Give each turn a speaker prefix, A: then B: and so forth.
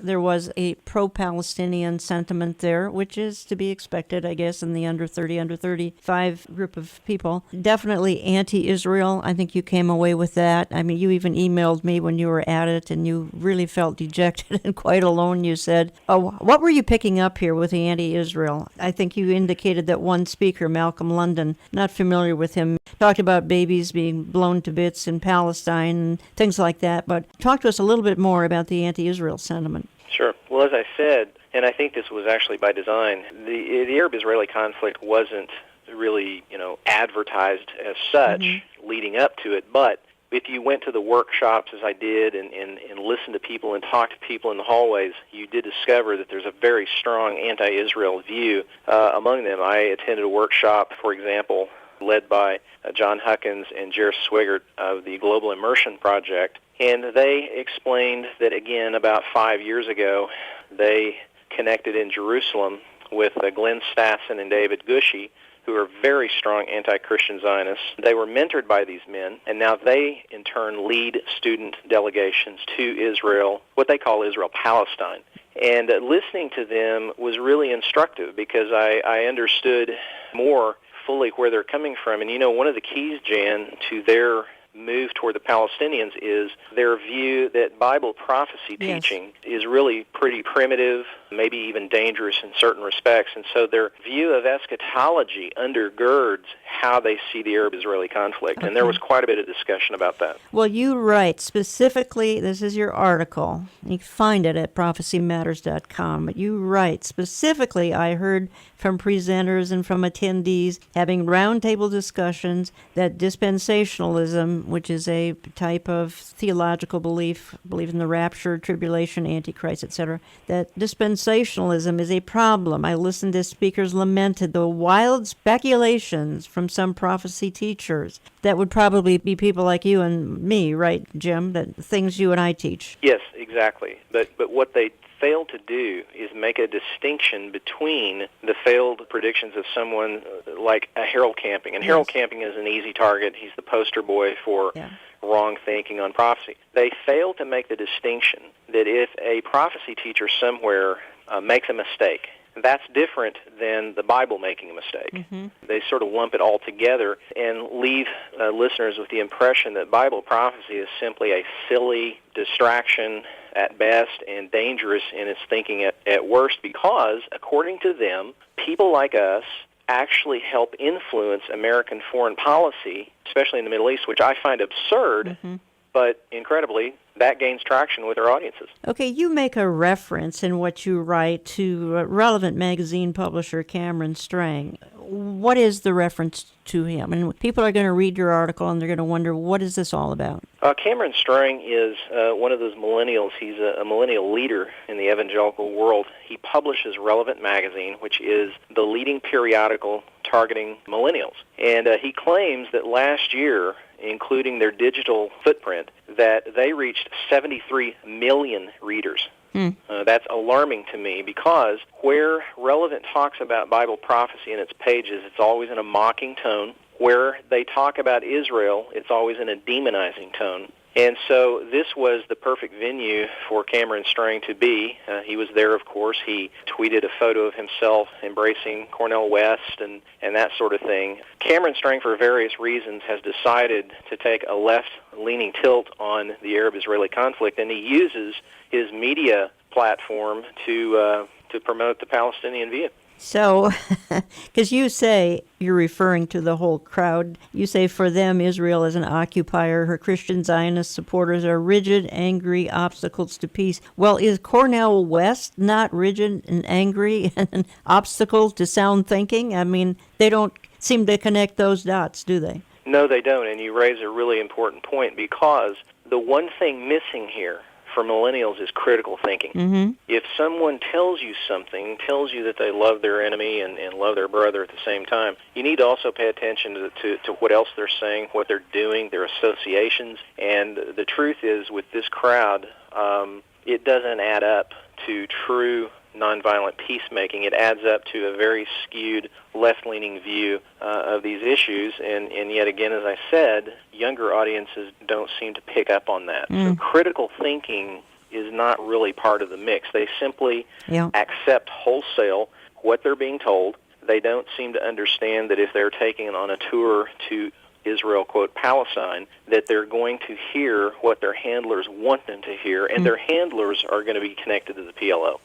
A: there was a pro-Palestinian sentiment there, which is to be expected, I guess, in the under 30, under 35 group of people. Definitely anti-Israel. I think you came away with that. I mean, you even emailed me when you were at it, and you really felt dejected and quite alone, you said. Oh, what were you picking up here with the anti-Israel? I think you indicated that one speaker, Malcolm London, not familiar with him, talked about babies being blown to bits in Palestine and things like that. But talk to us a little bit more about the anti-Israel sentiment.
B: Sure. Well, as I said, and I think this was actually by design, the Arab-Israeli conflict wasn't really, advertised as such leading up to it, but if you went to the workshops, as I did, and listened to people and talked to people in the hallways, you did discover that there's a very strong anti-Israel view among them. I attended a workshop, for example, led by John Huckins and Jerris Swigert of the Global Immersion Project, and they explained that, again, about 5 years ago, they connected in Jerusalem with Glenn Stassen and David Gushee, who are very strong anti-Christian Zionists. They were mentored by these men, and now they, in turn, lead student delegations to Israel, what they call Israel-Palestine. And listening to them was really instructive because I understood more fully where they're coming from. And, one of the keys, Jan, to their move toward the Palestinians is their view that Bible prophecy teaching is really pretty primitive, maybe even dangerous in certain respects. And so their view of eschatology undergirds how they see the Arab-Israeli conflict. Okay. And there was quite a bit of discussion about that.
A: Well, you write specifically, this is your article, you can find it at prophecymatters.com, but you write specifically, I heard from presenters and from attendees having roundtable discussions that dispensationalism, which is a type of theological belief in the rapture, tribulation, antichrist, etc., that dispensationalism is a problem. I listened to speakers lamented the wild speculations from some prophecy teachers. That would probably be people like you and me, right, Jim? That things you and I teach.
B: Yes, exactly. But what they failed to do is make a distinction between the failed predictions of someone like a Harold Camping. And Harold Camping is an easy target. He's the poster boy for wrong thinking on prophecy. They failed to make the distinction that if a prophecy teacher somewhere makes a mistake, that's different than the Bible making a mistake. Mm-hmm. They sort of lump it all together and leave listeners with the impression that Bible prophecy is simply a silly distraction at best and dangerous in its thinking at worst because, according to them, people like us actually help influence American foreign policy, especially in the Middle East, which I find absurd, but incredibly, that gains traction with our audiences.
A: Okay, you make a reference in what you write to Relevant magazine publisher Cameron Strang. What is the reference to him? And people are going to read your article and they're going to wonder, what is this all about?
B: Cameron Strang is one of those millennials. He's a millennial leader in the evangelical world. He publishes Relevant magazine, which is the leading periodical targeting millennials. And he claims that last year, including their digital footprint, that they reached 73 million readers. That's alarming to me because where Relevant talks about Bible prophecy in its pages, it's always in a mocking tone. Where they talk about Israel, it's always in a demonizing tone. And so this was the perfect venue for Cameron Strang to be. He was there, of course. He tweeted a photo of himself embracing Cornel West and that sort of thing. Cameron Strang, for various reasons, has decided to take a left-leaning tilt on the Arab-Israeli conflict, and he uses his media platform to promote the Palestinian view.
A: So, because you say, you're referring to the whole crowd, you say for them Israel is an occupier, her Christian Zionist supporters are rigid, angry obstacles to peace. Well, is Cornel West not rigid and angry and an obstacle to sound thinking? I mean, they don't seem to connect those dots, do they?
B: No, they don't, and you raise a really important point because the one thing missing here for millennials is critical thinking. Mm-hmm. If someone tells you something, tells you that they love their enemy and love their brother at the same time, you need to also pay attention to what else they're saying, what they're doing, their associations. And the truth is, with this crowd, it doesn't add up to true nonviolent peacemaking. It adds up to a very skewed left-leaning view of these issues, and yet again, as I said, younger audiences don't seem to pick up on that. So critical thinking is not really part of the mix. They simply
A: Yeah.
B: accept wholesale what they're being told. They don't seem to understand that if they're taking on a tour to Israel, quote, Palestine, that they're going to hear what their handlers want them to hear, and their handlers are going to be connected to the PLO.